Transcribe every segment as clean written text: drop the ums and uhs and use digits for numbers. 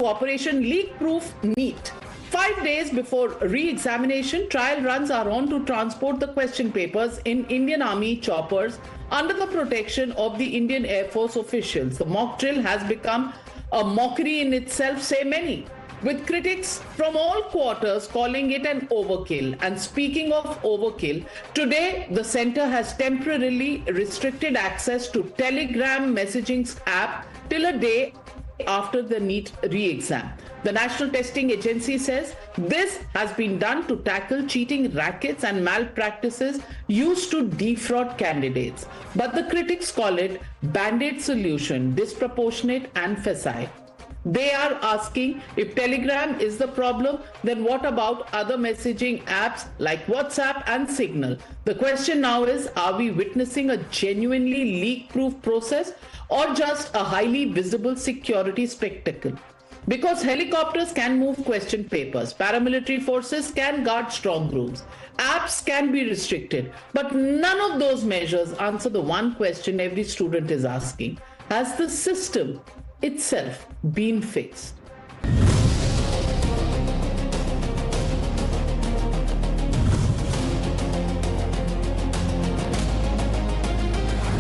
Operation Leak Proof NEET. 5 days before re-examination, trial runs are on to transport the question papers in Indian Army choppers under the protection of the Indian Air Force officials. The mock drill has become a mockery in itself, say many, with critics from all quarters calling it an overkill. And speaking of overkill, today the centre has temporarily restricted access to Telegram messaging app till a day after the NEET re-exam. The National Testing Agency says this has been done to tackle cheating rackets and malpractices used to defraud candidates. But the critics call it band-aid solution, disproportionate and facile. They are asking, if Telegram is the problem, then what about other messaging apps like WhatsApp and Signal? The question now is, are we witnessing a genuinely leak-proof process or just a highly visible security spectacle? Because helicopters can move question papers, paramilitary forces can guard strong rooms, apps can be restricted, but none of those measures answer the one question every student is asking. Has the system itself been fixed?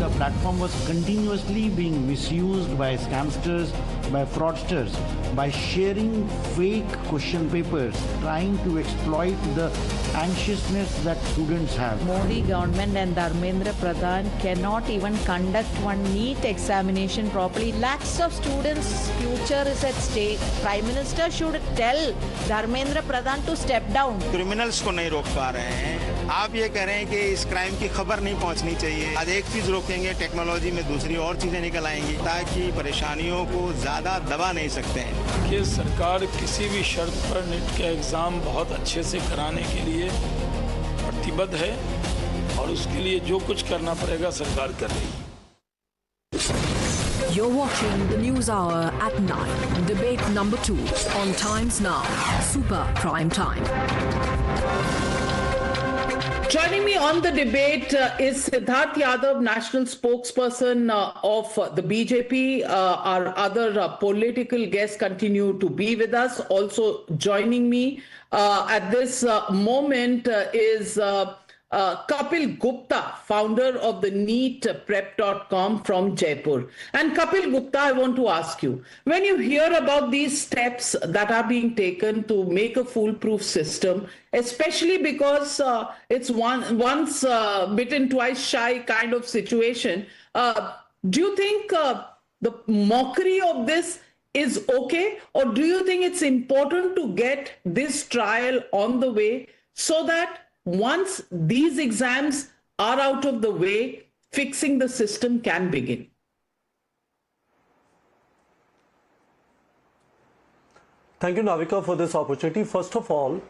The platform was continuously being misused by scamsters, by fraudsters, by sharing fake question papers, trying to exploit the anxiousness that students have. Modi government and Dharmendra Pradhan cannot even conduct one NEET examination properly. Lakhs of students' future is at stake. Prime Minister should tell Dharmendra Pradhan to step down. Criminals को नहीं रोक पा रहे हैं। आप ये कह रहे हैं कि इस क्राइम की खबर नहीं पहुंचनी चाहिए। आज एक चीज रोकेंगे, टेक्नोलॉजी में दूसरी और चीजें निकल आएंगी ताकि परेशानियों को ज्यादा दबा नहीं सकते हैं। कि सरकार किसी भी शर्त पर नीट का एग्जाम बहुत अच्छे से कराने के लिए प्रतिबद्ध है और उसके लिए जो कुछ करना पड़ेगा सरकार कर रही है। You're watching the News Hour at 9. Debate number 2 on Times Now. Super Prime Time. Joining me on the debate is Siddharth Yadav, national spokesperson of the BJP. Our other political guests continue to be with us. Also joining me at this moment is Kapil Gupta, founder of the NEETprep.com from Jaipur. And Kapil Gupta, I want to ask you, when you hear about these steps that are being taken to make a foolproof system, especially because it's once bitten, twice shy kind of situation, do you think the mockery of this is okay? Or do you think it's important to get this trial on the way so that once these exams are out of the way, fixing the system can begin? Thank you, Navika, for this opportunity. First of all,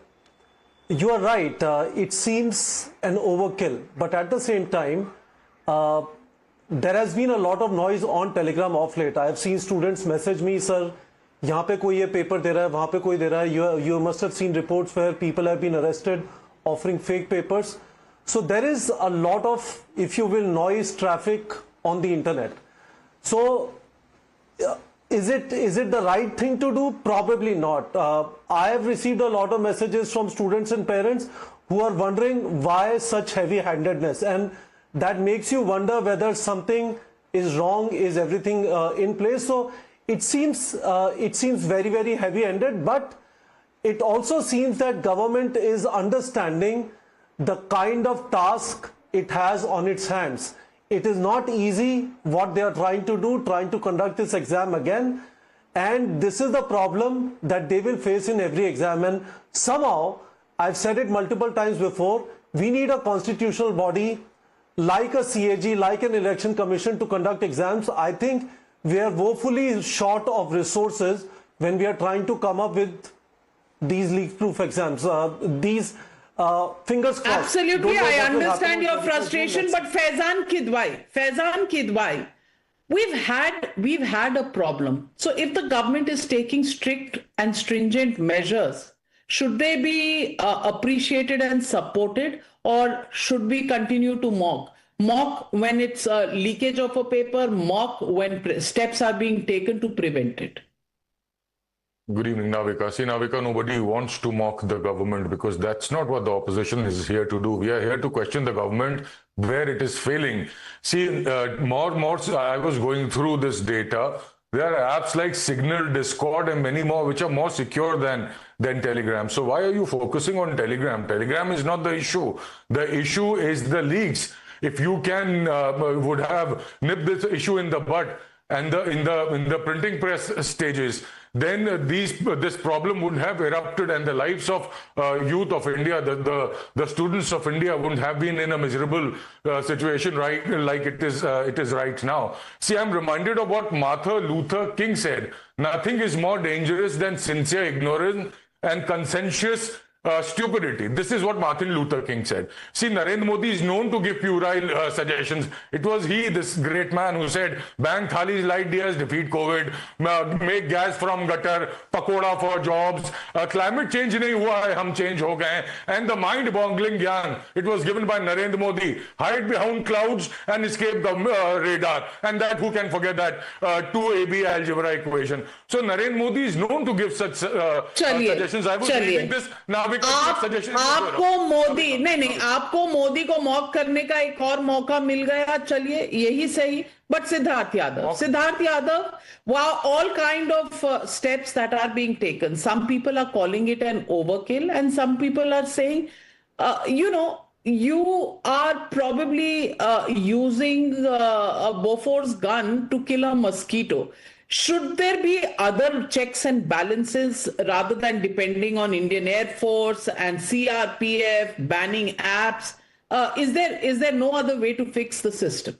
you are right. It seems an overkill, but at the same time, there has been a lot of noise on Telegram of late. I have seen students message me, sir, यहाँ पे कोई ये paper दे रहा है, वहाँ पे कोई दे रहा है. You must have seen reports where people have been arrested offering fake papers. So there is a lot of, if you will, noise traffic on the internet. So is it the right thing to do? Probably not. I have received a lot of messages from students and parents who are wondering why such heavy-handedness, and that makes you wonder whether something is wrong, is everything in place. So it seems very, very heavy-handed, but it also seems that government is understanding the kind of task it has on its hands. It is not easy what they are trying to do, trying to conduct this exam again. And this is the problem that they will face in every exam. And somehow, I've said it multiple times before, we need a constitutional body like a CAG, like an election commission to conduct exams. I think we are woefully short of resources when we are trying to come up with these leak-proof exams. Fingers crossed. Absolutely, I understand your frustration, but Faizan Kidwai, we've had a problem. So if the government is taking strict and stringent measures, should they be appreciated and supported, or should we continue to mock? Mock when it's a leakage of a paper, mock when steps are being taken to prevent it. Good evening, Navika. See, Navika, nobody wants to mock the government because that's not what the opposition is here to do. We are here to question the government where it is failing. See, I was going through this data. There are apps like Signal, Discord, and many more which are more secure than Telegram. So why are you focusing on Telegram? Telegram is not the issue. The issue is the leaks. If you would have nipped this issue in the bud and in the printing press stages, then this problem wouldn't have erupted, and the lives of youth of India, the students of India, wouldn't have been in a miserable situation like it is right now. See, I'm reminded of what Martin Luther King said: "Nothing is more dangerous than sincere ignorance and conscientious stupidity." This is what Martin Luther King said. See, Narendra Modi is known to give puerile suggestions. It was he, this great man, who said, "Bank thalis light dias, defeat COVID, make gas from gutter, pakoda for jobs, climate change nahi hua hai, hum change ho gaye." And the mind-boggling gyan, it was given by Narendra Modi: hide behind clouds and escape the radar. And that, who can forget that 2AB algebra equation? So Narendra Modi is known to give such suggestions. I was reading this now. आपको मोदी नहीं आपको मोदी को mock करने का एक और मौका मिल गया, चलिए यही सही. But Siddharth Yadav, wow, all kind of steps that are being taken. Some people are calling it an overkill, and some people are saying, you are probably using a Bofors gun to kill a mosquito. Should there be other checks and balances rather than depending on Indian Air Force and CRPF banning apps? Is there no other way to fix the system?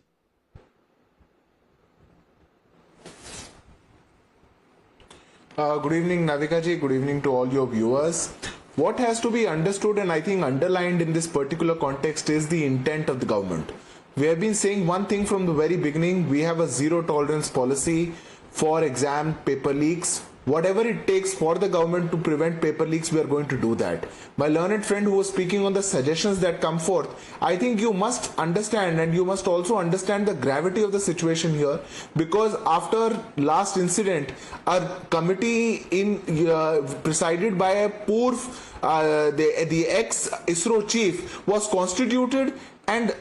Good evening, Navika ji. Good evening to all your viewers. What has to be understood and I think underlined in this particular context is the intent of the government. We have been saying one thing from the very beginning. We have a zero tolerance policy for exam paper leaks. Whatever it takes for the government to prevent paper leaks, we are going to do that. My learned friend who was speaking on the suggestions that come forth, I think you must understand, and you must also understand the gravity of the situation here, because after last incident, a committee presided by a poor the ex-ISRO chief was constituted, and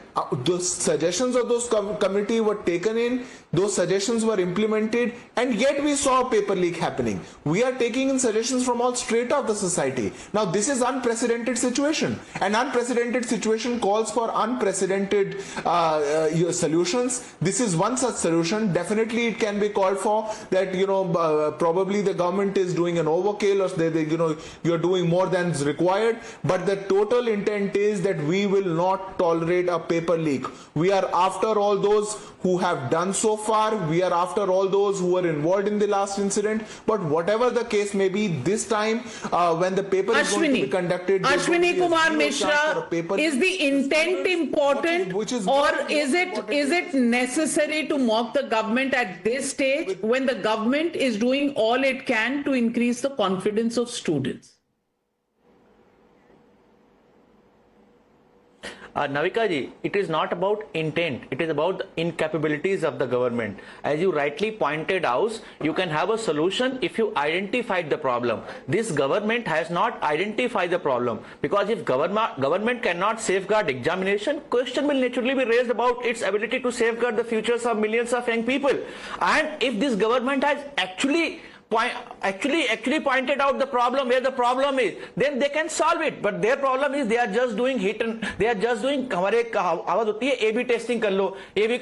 the suggestions of those committee were taken in, those suggestions were implemented, and yet we saw a paper leak happening. We are taking in suggestions from all straight of the society. Now this is unprecedented situation. An unprecedented situation calls for unprecedented solutions. This is one such solution. Definitely it can be called for that, probably the government is doing an overkill, or you're doing more than is required, but the total intent is that we will not tolerate a paper leak. We are after all those who have done so far. We are after all those who were involved in the last incident. But whatever the case may be, this time when the paper is going to be conducted, Ashwini Kumar Mishra, is the intent important, or is it necessary to mock the government at this stage when the government is doing all it can to increase the confidence of students? Navika ji, it is not about intent, it is about the incapabilities of the government. As you rightly pointed out, you can have a solution if you identified the problem. This government has not identified the problem, because if government cannot safeguard examination, question will naturally be raised about its ability to safeguard the futures of millions of young people. And if this government has actually pointed out the problem, where the problem is, then they can solve it. But their problem is they are just doing हमारे आवाज होती है A/B testing कर लो, ये भी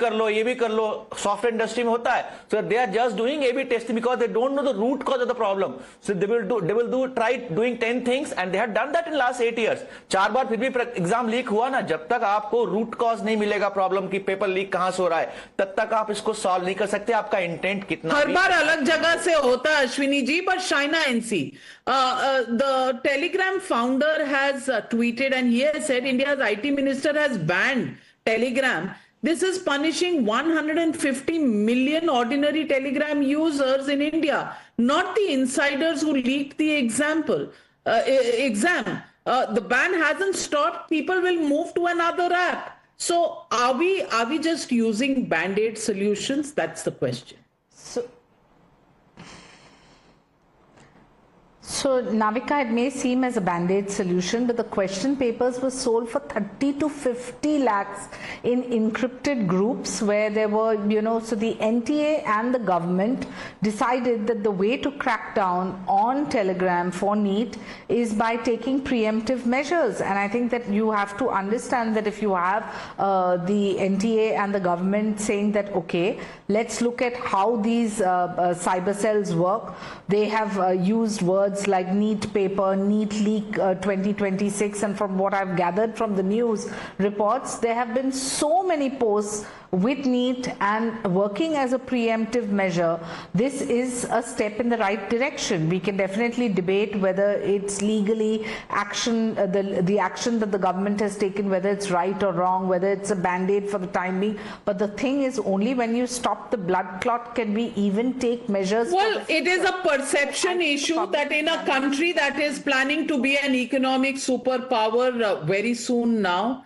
कर लो, software industry में होता है. So they are just doing A/B testing because they don't know the root cause of the problem. So they will try doing 10 things, and they have done that in last 8 years. 4 बार फिर भी exam leak हुआ ना, जब तक आपको root cause नहीं मिलेगा problem की पेपर लीक कहां से हो रहा है, तब तक आप इसको सॉल्व नहीं कर सकते. आपका इंटेंट कितना हर बार अलग जगह से होता है Ashwini ji, but Shaina NC, the Telegram founder has tweeted, and he has said India's IT minister has banned Telegram. This is punishing 150 million ordinary Telegram users in India, not the insiders who leaked the exam. The ban hasn't stopped. People will move to another app. So are we just using band-aid solutions? That's the question. So, Navika, it may seem as a band-aid solution, but the question papers were sold for 30 to 50 lakhs in encrypted groups where there were, so the NTA and the government decided that the way to crack down on Telegram for NEET is by taking preemptive measures. And I think that you have to understand that if you have the NTA and the government saying that, okay, let's look at how these cyber cells work. They have used words like NEET paper, NEET leak 2026, and from what I've gathered from the news reports, there have been so many posts with NEET and working as a preemptive measure. This is a step in the right direction. We can definitely debate whether it's legally action, the action that the government has taken, whether it's right or wrong, whether it's a band-aid for the time being. But the thing is, only when you stop the blood clot can we even take measures. Well, it is a perception issue that in a country that is planning to be an economic superpower very soon now,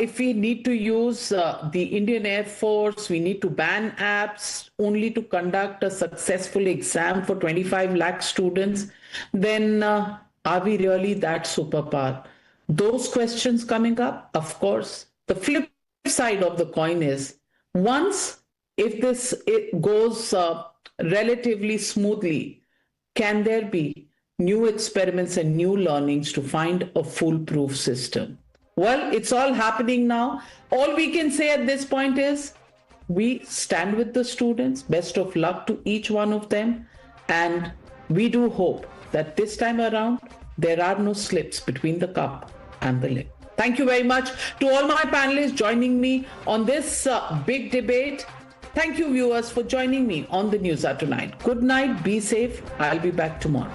if we need to use the Indian Air Force, we need to ban apps only to conduct a successful exam for 25 lakh students, then are we really that superpower? Those questions coming up, of course. The flip side of the coin is, once if this goes relatively smoothly, can there be new experiments and new learnings to find a foolproof system? Well, it's all happening now. All we can say at this point is we stand with the students. Best of luck to each one of them. And we do hope that this time around, there are no slips between the cup and the lip. Thank you very much to all my panelists joining me on this big debate. Thank you, viewers, for joining me on the NEWSHOUR tonight. Good night. Be safe. I'll be back tomorrow.